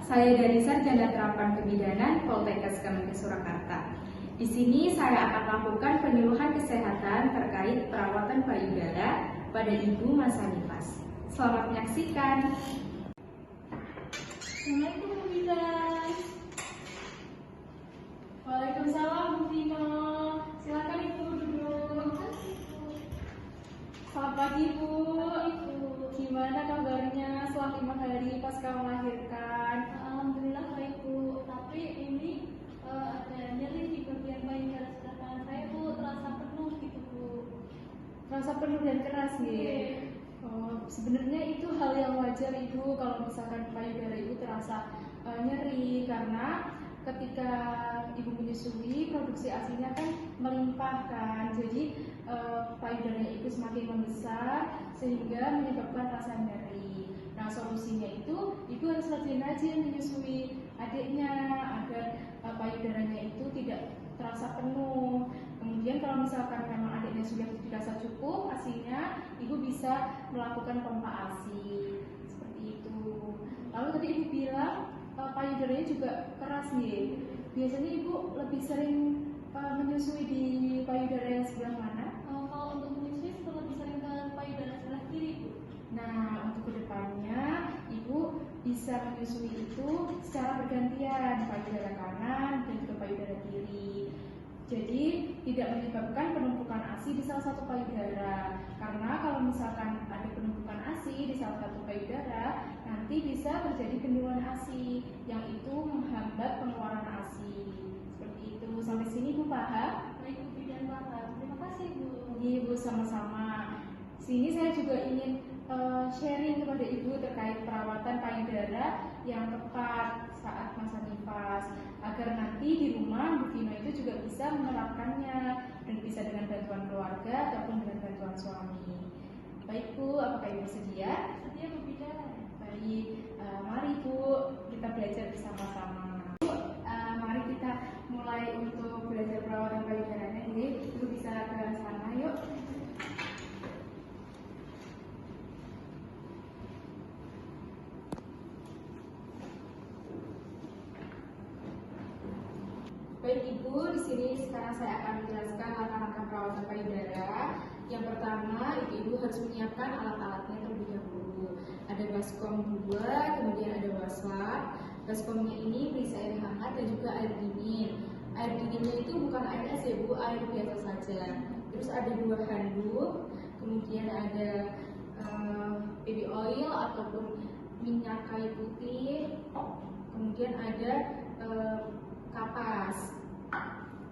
Saya dari Sarjana Terapan Kebidanan Poltekkes Kemenkes Surakarta. Di sini saya akan melakukan penyuluhan kesehatan terkait perawatan payudara pada ibu masa nifas. Selamat menyaksikan. Assalamualaikum Bu Bidan. Waalaikumsalam Bu Vino. Silakan Ibu duduk. Selamat pagi Bu. Gimana kabarnya setelah 5 hari pasca melahirkan? Alhamdulillah baik Bu, tapi ini ada nyeri di bagian payudara sebelah kanan saya Bu, terasa penuh gitu Bu. Rasa penuh dan keras nih. Sebenarnya itu hal yang wajar Ibu kalau misalkan payudara Ibu terasa nyeri, karena ketika Ibu menyusui produksi ASI-nya kan melimpah kan, jadi payudaranya Ibu semakin membesar sehingga menyebabkan rasa nyeri. Nah, solusinya itu Ibu harus rajin-rajin menyusui adiknya agar payudaranya itu tidak terasa penuh. Kemudian kalau misalkan memang adiknya sudah dirasa cukup ASI-nya, Ibu bisa melakukan pompa ASI seperti itu. Lalu tadi Ibu bilang payudaranya juga keras nih. Biasanya Ibu lebih sering menyusui di payudara yang sebelah mana? Kalau untuk menyusui lebih sering ke payudara sebelah kiri Bu. Nah, untuk kedepannya Ibu bisa menyusui itu secara bergantian, payudara kanan dan juga payudara kiri. Jadi tidak menyebabkan penumpukan ASI di salah satu payudara. Karena kalau misalkan ada penumpukan ASI di salah satu payudara, nanti bisa terjadi bendungan ASI yang itu menghambat pengeluaran ASI. Seperti itu. Sampai sini Bu paham? Baik Bu Bidan paham. Terima kasih Bu. Iya Bu, sama-sama. Sini saya juga ingin sharing kepada Ibu terkait perawatan payudara yang tepat saat masa nifas, agar nanti di rumah Bu Vino itu juga bisa menerapkannya dan bisa dengan bantuan keluarga ataupun dengan bantuan suami. Baik Bu, apakah Ibu sedia? Sedia Bu Bidan. Baik, mari Bu kita belajar bersama-sama. Mari kita mulai untuk belajar perawatan payudaranya. Jadi Ibu bisa ke sana yuk. Baik Ibu, di sini sekarang saya akan menjelaskan langkah-langkah perawatan payudara. Yang pertama, Ibu harus menyiapkan alat-alatnya terlebih dahulu. Ada baskom 2, kemudian ada wastafel. Baskomnya ini berisi air hangat dan juga air dingin. Air dinginnya itu bukan air es ya Bu, air biasa saja. Terus ada 2 handuk, kemudian ada baby oil ataupun minyak kayu putih, kemudian ada kapas.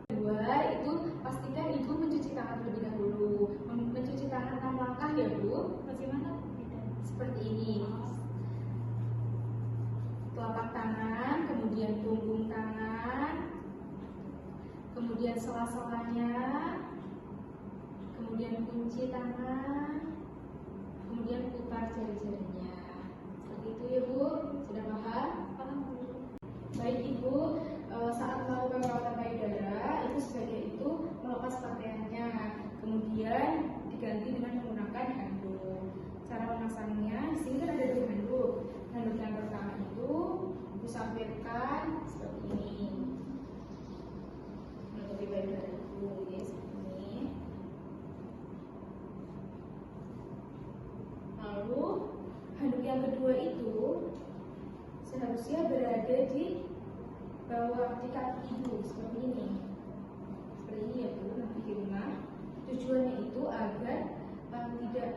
Kedua, itu pastikan Ibu mencuci tangan terlebih dahulu. Mencuci tangan 6 langkah ya Bu. Bagaimana Bu Bidan? Seperti ini. Telapak tangan, kemudian punggung tangan, kemudian sela-selanya, kemudian kunci tangan, kemudian putar jari-jarinya. Seperti itu ya Bu. Sudah paham? Paham Bu. Baik Ibu, saat melakukan perawatan payudara, Ibu sebaiknya itu melepas pakaiannya, kemudian diganti dengan menggunakan handuk. Cara memasangnya, di sini kan ada 2 handuk. Handuk yang pertama itu Ibu sampirkan seperti ini, menutupi payudara Ibu, ya seperti ini. Lalu handuk yang kedua itu seharusnya berada di bawah di kaki Ibu seperti ini. Seperti ini ya Bu, nanti di rumah. Tujuannya itu agar tidak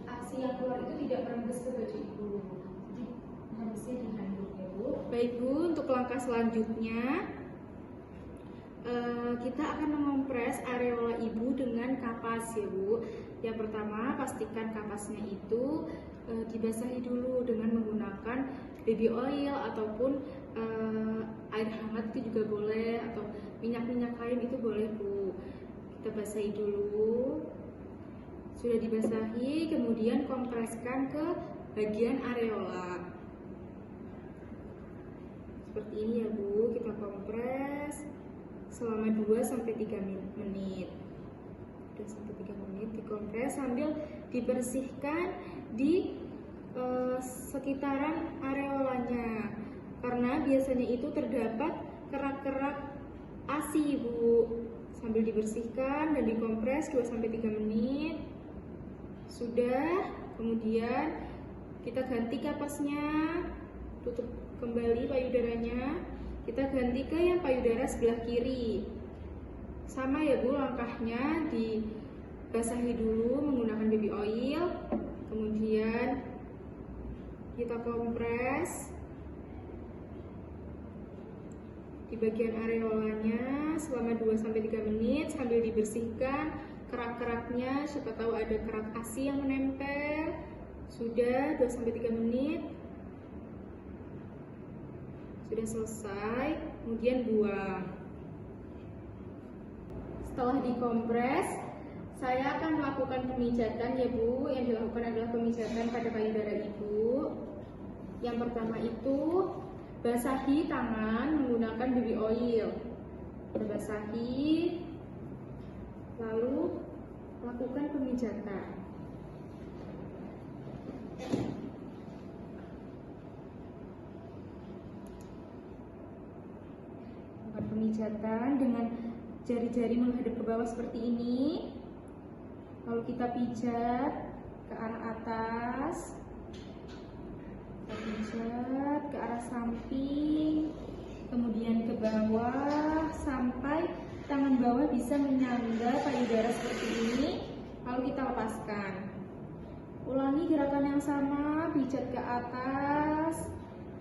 ASI yang keluar itu tidak merembes ke baju Ibu. Jadi harusnya di handuk ya Bu. Baik Bu, untuk langkah selanjutnya kita akan mengompres areola Ibu dengan kapas ya Bu. Yang pertama, pastikan kapasnya itu dibasahi dulu dengan menggunakan baby oil ataupun air hangat itu juga boleh, atau minyak-minyak lain itu boleh Bu. Kita basahi dulu. Sudah dibasahi, kemudian kompreskan ke bagian areola. Seperti ini ya Bu, kita kompres selama 2-3 menit. 2-3 menit dikompres sambil dibersihkan di sekitaran areolanya. karena biasanya itu terdapat kerak-kerak ASI, Bu. Sambil dibersihkan dan dikompres 2-3 menit. Sudah, kemudian kita ganti kapasnya, tutup kembali payudaranya. Kita ganti ke yang payudara sebelah kiri. Sama ya, Bu, langkahnya dibasahi dulu menggunakan baby oil, kemudian kita kompres di bagian areolanya selama 2-3 menit sambil dibersihkan kerak-keraknya, siapa tahu ada kerak ASI yang menempel. Sudah 2-3 menit, sudah selesai, kemudian buang. Setelah dikompres, saya akan melakukan pemijatan ya, Bu. Yang dilakukan adalah pemijatan pada payudara ibu. Yang pertama itu basahi tangan menggunakan baby oil. Kita basahi, lalu lakukan pemijatan. Lakukan pemijatan dengan jari-jari menghadap ke bawah seperti ini. Lalu kita pijat ke arah atas. Kita pijat ke arah samping, kemudian ke bawah sampai tangan bawah bisa menyangga payudara seperti ini. Lalu kita lepaskan. Ulangi gerakan yang sama, pijat ke atas,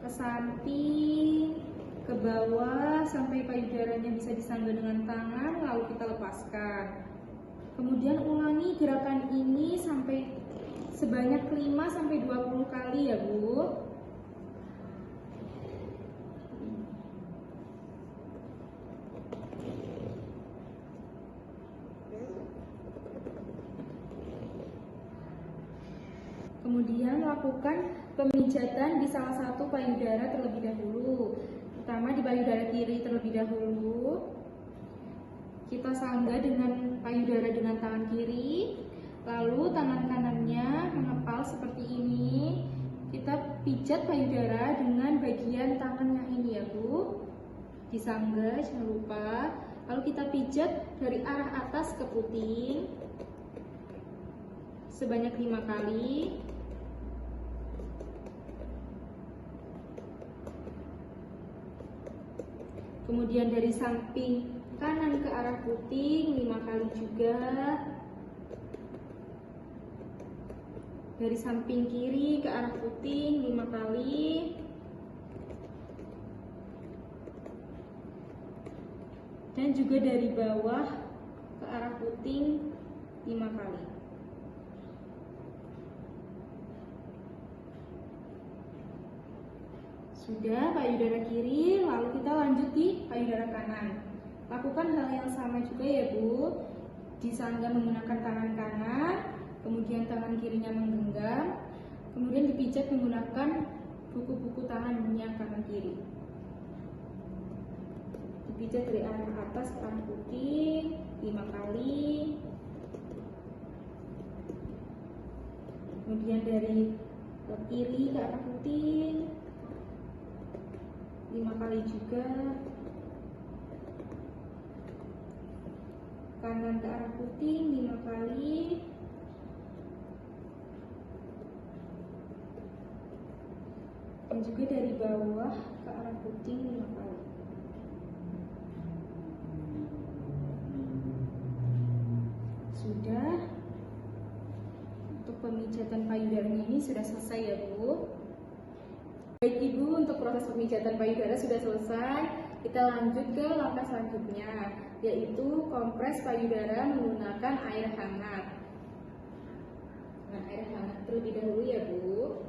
ke samping, ke bawah sampai payudaranya bisa disangga dengan tangan, lalu kita lepaskan. Kemudian ulangi gerakan ini sampai sebanyak 5-20 kali ya, Bu. Kemudian lakukan pemijatan di salah satu payudara terlebih dahulu. Pertama di payudara kiri terlebih dahulu. Kita sangga dengan payudara dengan tangan kiri. Lalu tangan kanannya mengepal seperti ini. Kita pijat payudara dengan bagian tangan yang ini ya, Bu. Disangga, jangan lupa. Lalu kita pijat dari arah atas ke puting sebanyak 5 kali. Kemudian dari samping kanan ke arah puting 5 kali juga. Dari samping kiri ke arah puting 5 kali. Dan juga dari bawah ke arah puting 5 kali. Sudah payudara kiri, lalu kita lanjut di payudara kanan. Lakukan hal yang sama juga ya, Bu. Disangga menggunakan tangan kanan, kemudian tangan kirinya menggenggam, kemudian dipijat menggunakan buku-buku tangan yang kanan kiri. Dipijat dari arah atas ke arah puting 5 kali. Kemudian dari kiri ke arah puting 5 kali juga. Kanan ke arah puting 5 kali. Dan juga dari bawah ke arah puting 5 kali. Sudah. Untuk pemijatan payudaranya ini sudah selesai ya, Bu. Baik Ibu, untuk proses pemijatan payudara sudah selesai. Kita lanjut ke langkah selanjutnya, yaitu kompres payudara menggunakan air hangat. Dengan air hangat terlebih dahulu ya, Bu.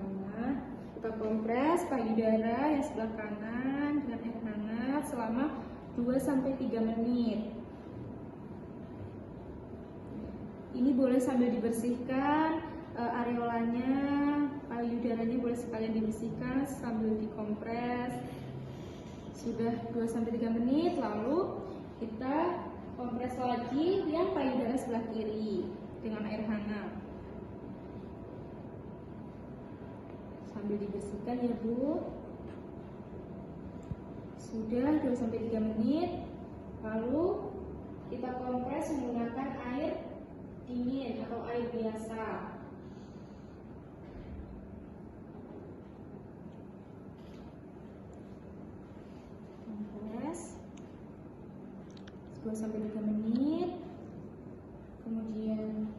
Hangat. Kita kompres payudara yang sebelah kanan dengan air hangat selama 2-3 menit. Ini boleh sambil dibersihkan areolanya, payudaranya boleh sekalian dibersihkan sambil dikompres. Sudah 2-3 menit, lalu kita kompres lagi yang payudara sebelah kiri dengan air hangat. Sambil dibersihkan ya, Bu. Sudah 2-3 menit. Lalu kita kompres menggunakan air dingin atau air biasa. Kompres 2-3 menit. Kemudian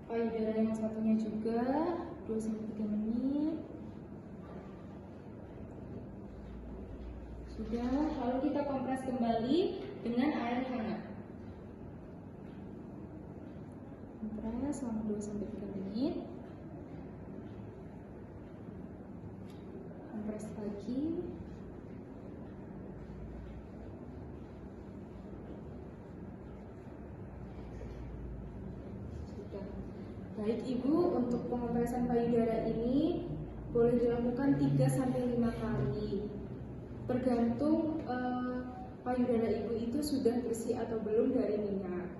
payudara yang satunya juga 2-3 menit. Sudah, lalu kita kompres kembali dengan air hangat. Kompres selama 2-3 menit. Kompres lagi. Sudah. Baik Ibu, untuk pengompresan payudara ini boleh dilakukan 3-5 kali. Tergantung payudara Ibu itu sudah bersih atau belum dari minyak.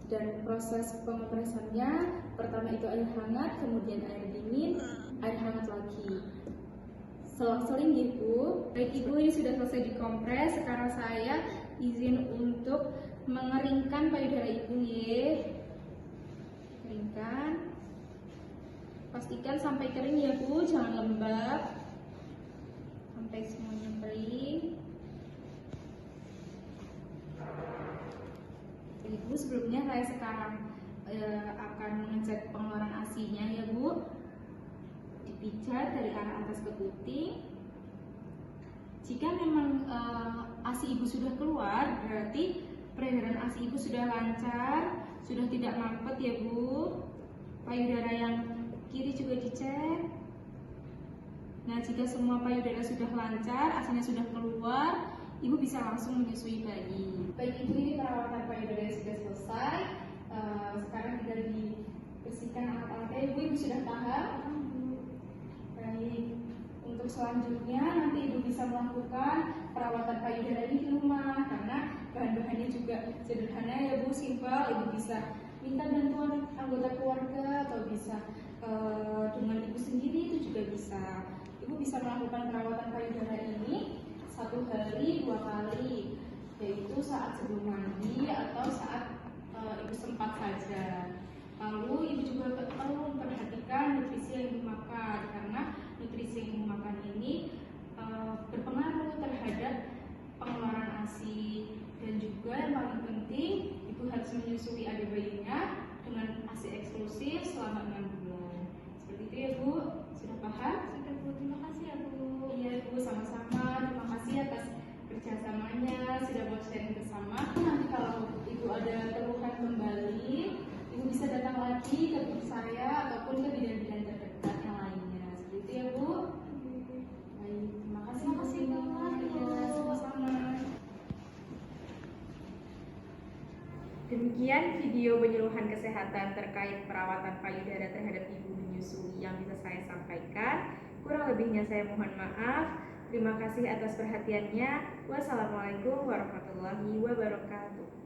Dan proses pengompresannya, pertama itu air hangat, kemudian air dingin, air hangat lagi. Selang-seling Ibu. Baik Ibu, ini sudah selesai dikompres. Sekarang saya izin untuk mengeringkan payudara Ibu ya. Keringkan. Pastikan sampai kering ya Bu, jangan lembab. Sampai semuanya kering. Ibu, sebelumnya saya sekarang akan mengecek pengeluaran ASI-nya ya Bu. Dipijat dari arah atas ke puting. Jika memang ASI Ibu sudah keluar, berarti peredaran ASI Ibu sudah lancar, sudah tidak mampet ya Bu. Payudara yang kiri juga dicek. Nah, jika semua payudara sudah lancar, ASI-nya sudah keluar, Ibu bisa langsung menyusui bayi. Baik Ibu, ini perawatan payudara sudah selesai. Sekarang tinggal dibersihkan alat-alatnya. Ibu sudah paham? Baik. Untuk selanjutnya nanti Ibu bisa melakukan perawatan payudara ini di rumah karena bahan-bahannya juga sederhana ya Bu, simpel. Ibu bisa minta bantuan anggota keluarga atau bisa dengan Ibu sendiri itu juga bisa. Ibu bisa melakukan perawatan payudara ini 1 hari 2 kali, yaitu saat sebelum mandi atau saat Ibu sempat saja. Lalu Ibu juga perlu memperhatikan nutrisi yang Ibu makan karena nutrisi yang Ibu makan ini berpengaruh terhadap pengeluaran ASI. Dan juga yang paling penting, Ibu harus menyusui adik bayinya dengan ASI eksklusif selama 6 bulan. Seperti itu ya Bu, sudah paham? Sudah Bu, terima kasih ya Bu. Iya Bu, sama-sama. Terima kasih atas kerjasamanya, sudah mau sharing bersama. Nanti kalau Ibu ada keluhan kembali, Ibu bisa datang lagi ke saya ataupun ke bidan-bidan terdekat yang lainnya. Seperti itu ya Bu. Baik, terima kasih. Terima kasih banget, Bu. Ya, sama-sama. Demikian video penyuluhan kesehatan terkait perawatan payudara terhadap ibu menyusui yang bisa saya sampaikan. Kurang lebihnya saya mohon maaf. Terima kasih atas perhatiannya. Wassalamualaikum warahmatullahi wabarakatuh.